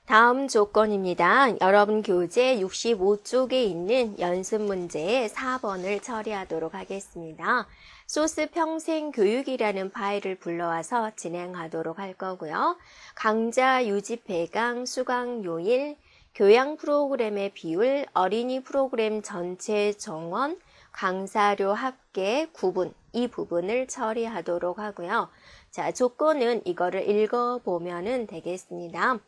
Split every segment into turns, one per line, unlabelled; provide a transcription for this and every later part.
다음 조건입니다. 여러분 교재 65쪽에 있는 연습 문제의 4번을 처리하도록 하겠습니다. 소스 평생교육이라는 파일을 불러와서 진행하도록 할 거고요. 강좌 유지 폐강, 수강 요일, 교양 프로그램의 비율, 어린이 프로그램 전체 정원, 강사료 합계, 구분, 이 부분을 처리하도록 하고요. 자, 조건은 이거를 읽어보면 되겠습니다.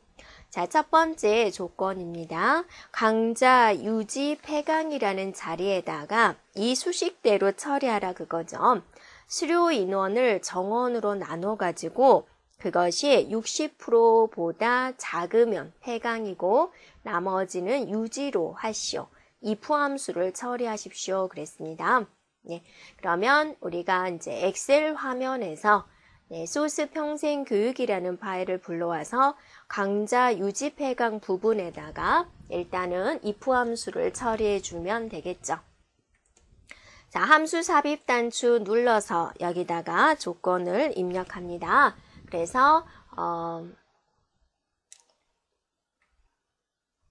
자, 첫 번째 조건입니다. 강좌 유지 폐강이라는 자리에다가 이 수식대로 처리하라 그거죠. 수료 인원을 정원으로 나눠가지고 그것이 60%보다 작으면 폐강이고 나머지는 유지로 하시오. 이 포함수를 처리하십시오. 그랬습니다. 네, 그러면 우리가 이제 엑셀 화면에서 소스 평생교육이라는 파일을 불러와서 강좌 유지 폐강 부분에다가 일단은 if 함수를 처리해 주면 되겠죠. 자, 함수 삽입 단추 눌러서 여기다가 조건을 입력합니다. 그래서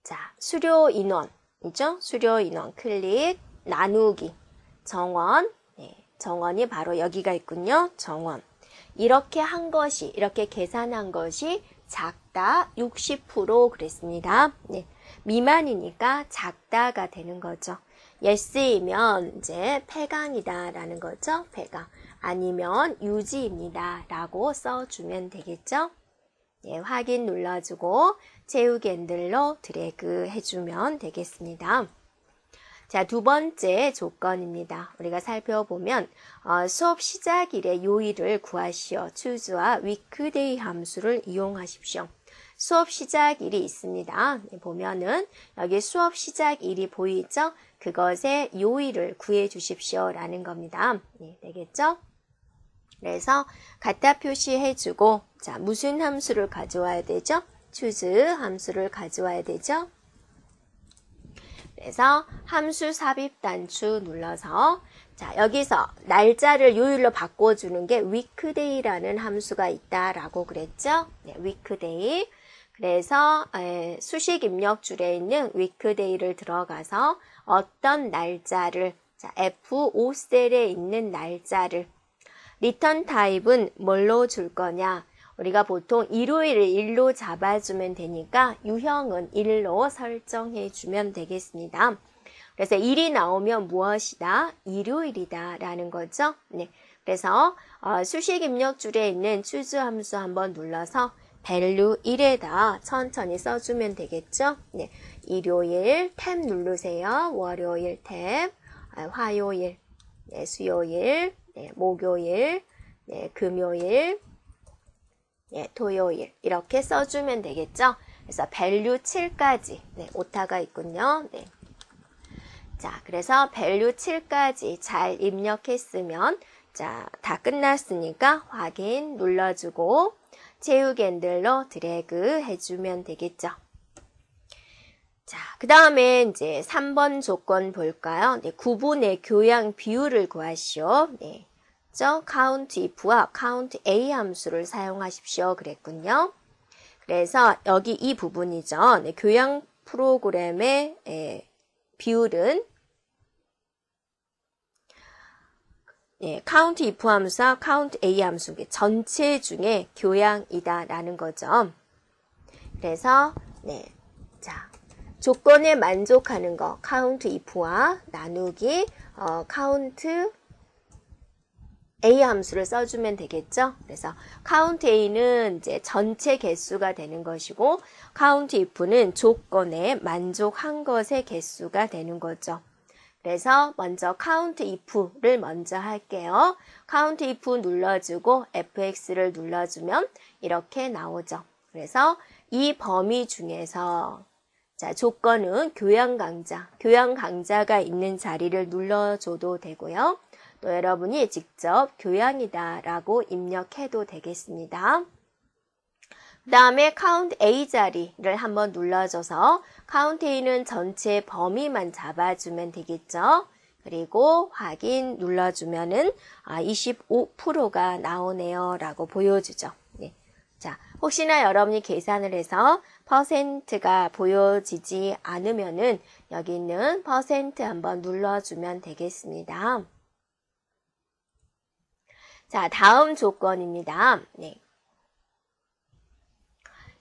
자, 수료 인원이죠? 수료 인원 클릭 나누기 정원. 정원이 바로 여기가 있군요. 정원. 이렇게 한 것이, 이렇게 계산한 것이 작다 60% 그랬습니다. 네, 미만이니까 작다가 되는 거죠. yes이면 이제 폐강이다라는 거죠. 폐강. 아니면 유지입니다. 라고 써주면 되겠죠. 네, 확인 눌러주고 채우기 핸들로 드래그 해주면 되겠습니다. 자, 두 번째 조건입니다. 우리가 살펴보면 수업 시작일의 요일을 구하시오. choose와 weekday 함수를 이용하십시오. 수업 시작일이 있습니다. 보면은 여기 수업 시작일이 보이죠? 그것의 요일을 구해 주십시오. 라는 겁니다. 네, 되겠죠? 그래서 갖다 표시해주고 자, 무슨 함수를 가져와야 되죠? choose 함수를 가져와야 되죠? 그래서 함수 삽입 단추 눌러서 자, 여기서 날짜를 요일로 바꿔주는 게 weekday라는 함수가 있다라고 그랬죠? 네, weekday. 그래서 수식 입력줄에 있는 weekday를 들어가서 어떤 날짜를 자, F5셀에 있는 날짜를 리턴 타입은 뭘로 줄 거냐? 우리가 보통 일요일을 1로 잡아주면 되니까 유형은 1로 설정해 주면 되겠습니다. 그래서 1이 나오면 무엇이다? 일요일이다 라는 거죠. 네, 그래서 수식 입력줄에 있는 choose 함수 한번 눌러서 value 1에다 천천히 써주면 되겠죠. 네, 일요일 탭 누르세요. 월요일 탭, 화요일, 네, 수요일, 네, 목요일, 네, 금요일, 네, 토요일 이렇게 써주면 되겠죠. 그래서 value 7까지 네, 오타가 있군요. 네. 자, 그래서 value 7까지 잘 입력했으면 자, 다 끝났으니까 확인 눌러주고 채우기 핸들로 드래그 해주면 되겠죠. 자, 그 다음에 이제 3번 조건 볼까요? 네, 구분의 교양 비율을 구하시오. 네. count if와 count a 함수를 사용하십시오. 그랬군요. 그래서 여기 이 부분이죠. 네, 교양 프로그램의 비율은 count if 함수와 count a 함수 전체 중에 교양이다라는 거죠. 그래서 네, 자 조건에 만족하는 거 count if와 나누기 count a 함수를 써주면 되겠죠. 그래서 count a는 이제 전체 개수가 되는 것이고 count if는 조건에 만족한 것의 개수가 되는 거죠. 그래서 먼저 count if를 먼저 할게요. count if 눌러주고 fx를 눌러주면 이렇게 나오죠. 그래서 이 범위 중에서 자, 조건은 교양 강좌가 있는 자리를 눌러줘도 되고요. 또 여러분이 직접 교양이다라고 입력해도 되겠습니다. 그 다음에 count A 자리를 한번 눌러줘서 count A는 전체 범위만 잡아주면 되겠죠. 그리고 확인 눌러주면은 25%가 나오네요 라고 보여주죠. 네. 자, 혹시나 여러분이 계산을 해서 퍼센트가 보여지지 않으면은 여기 있는 퍼센트 한번 눌러주면 되겠습니다. 자, 다음 조건입니다. 네.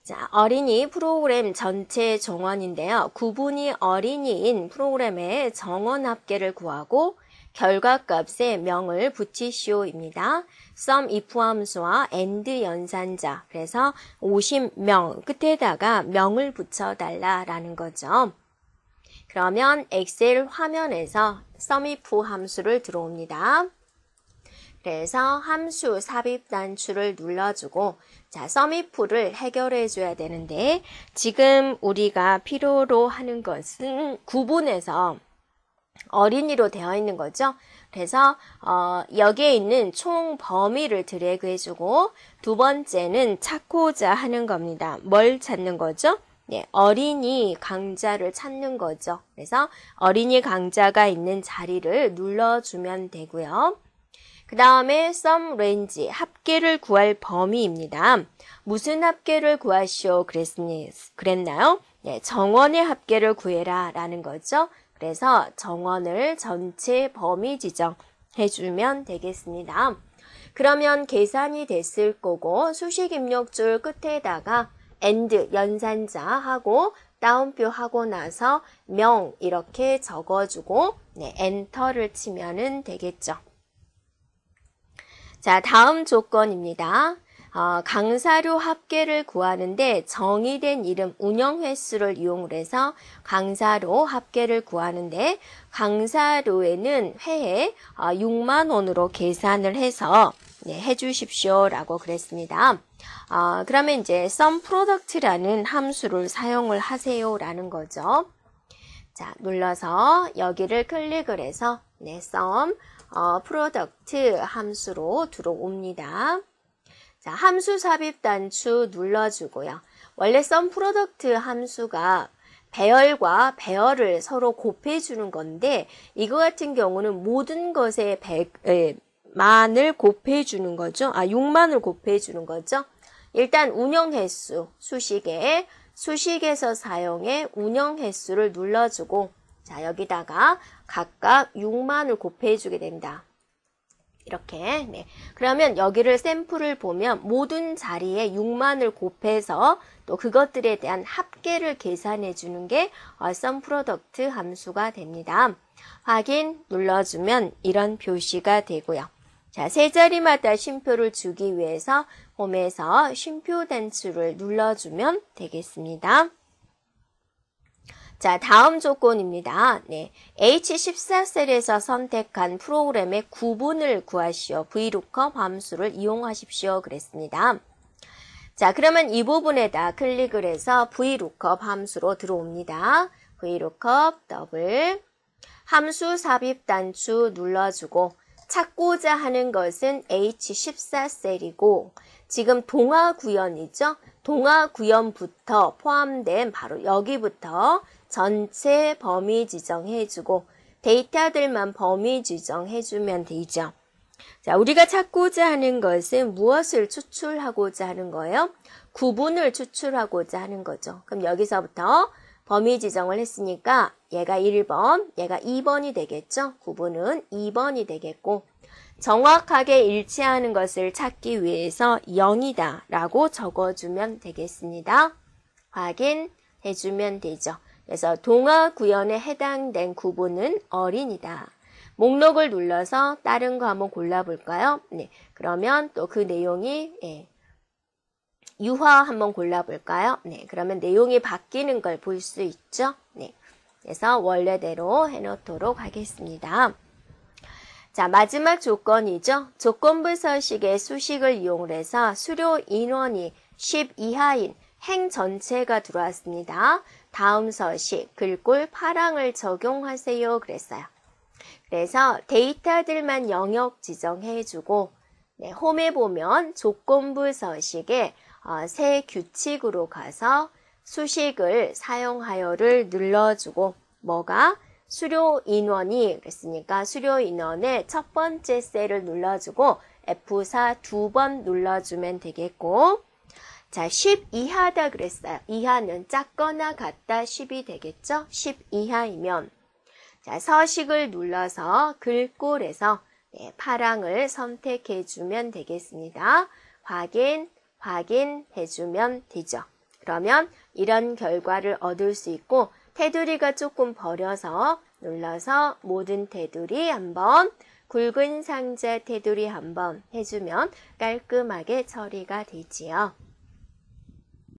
자, 어린이 프로그램 전체 정원인데요. 구분이 어린이인 프로그램의 정원 합계를 구하고 결과값에 명을 붙이시오입니다. sum if 함수와 and 연산자. 그래서 50명 끝에다가 명을 붙여달라라는 거죠. 그러면 엑셀 화면에서 sum if 함수를 들어옵니다. 그래서 함수 삽입 단추를 눌러주고 자, sum if를 해결해 줘야 되는데 지금 우리가 필요로 하는 것은 구분해서 어린이로 되어 있는 거죠. 그래서 여기에 있는 총 범위를 드래그 해주고 두 번째는 찾고자 하는 겁니다. 뭘 찾는 거죠? 네, 어린이 강자를 찾는 거죠. 그래서 어린이 강자가 있는 자리를 눌러주면 되고요. 그 다음에 sum range, 합계를 구할 범위입니다. 무슨 합계를 구하시오 그랬나요? 네, 정원의 합계를 구해라 라는 거죠. 그래서 정원을 전체 범위 지정해주면 되겠습니다. 그러면 계산이 됐을 거고 수식 입력줄 끝에다가 and 연산자 하고 따옴표 하고 나서 명 이렇게 적어주고 네, 엔터를 치면은 되겠죠. 자, 다음 조건입니다. 강사료 합계를 구하는데 정의된 이름 운영 횟수를 이용을 해서 강사료 합계를 구하는데 강사료에는 회에 6만 원으로 계산을 해서 네, 해주십시오 라고 그랬습니다. 그러면 이제 sum product라는 함수를 사용을 하세요 라는 거죠. 자, 눌러서 여기를 클릭을 해서 네, sum product 함수로 들어옵니다. 자, 함수 삽입 단추 눌러주고요. 원래 sum product 함수가 배열과 배열을 서로 곱해주는 건데 이거 같은 경우는 모든 것의 만을 곱해주는 거죠. 6만을 곱해주는 거죠. 일단 운영 횟수, 수식에서 사용해 운영 횟수를 눌러주고 자, 여기다가 각각 6만을 곱해주게 됩니다. 이렇게. 네. 그러면 여기를 샘플을 보면 모든 자리에 6만을 곱해서 또 그것들에 대한 합계를 계산해 주는 게 sum product 함수가 됩니다. 확인 눌러주면 이런 표시가 되고요. 자, 세 자리마다 쉼표를 주기 위해서 홈에서 쉼표 단추를 눌러주면 되겠습니다. 자, 다음 조건입니다. 네, H14셀에서 선택한 프로그램의 구분을 구하시오. VLOOKUP 함수를 이용하십시오. 그랬습니다. 자, 그러면 이 부분에다 클릭을 해서 VLOOKUP 함수로 들어옵니다. VLOOKUP 더블 함수 삽입 단추 눌러주고 찾고자 하는 것은 H14셀이고 지금 동화구연이죠. 동화구연부터 포함된 바로 여기부터 전체 범위 지정해주고 데이터들만 범위 지정해주면 되죠. 자, 우리가 찾고자 하는 것은 무엇을 추출하고자 하는 거예요? 구분을 추출하고자 하는 거죠. 그럼 여기서부터 범위 지정을 했으니까 얘가 1번, 얘가 2번이 되겠죠. 구분은 2번이 되겠고 정확하게 일치하는 것을 찾기 위해서 0이다 라고 적어주면 되겠습니다. 확인해주면 되죠. 그래서 동화구연에 해당된 구분은 어린이다. 목록을 눌러서 다른 거 한번 골라볼까요? 네, 그러면 또 그 내용이 유화 한번 골라볼까요? 네, 그러면 내용이 바뀌는 걸 볼 수 있죠? 네, 그래서 원래대로 해놓도록 하겠습니다. 자, 마지막 조건이죠. 조건부 서식의 수식을 이용해서 수료 인원이 10 이하인 행 전체가 들어왔습니다. 다음 서식 글꼴 파랑을 적용하세요 그랬어요. 그래서 데이터들만 영역 지정해주고 네, 홈에 보면 조건부 서식에 새 규칙으로 가서 수식을 사용하여를 눌러주고 뭐가? 수료 인원이 그랬으니까 수료 인원의 첫 번째 셀을 눌러주고 F4 2번 눌러주면 되겠고 자, 10 이하다 그랬어요. 이하는 작거나 같다 10이 되겠죠? 10 이하이면. 자, 서식을 눌러서 글꼴에서 파랑을 선택해주면 되겠습니다. 확인해주면 되죠. 그러면 이런 결과를 얻을 수 있고 테두리가 조금 버려서 눌러서 모든 테두리 한번 굵은 상자 테두리 한번 해주면 깔끔하게 처리가 되지요.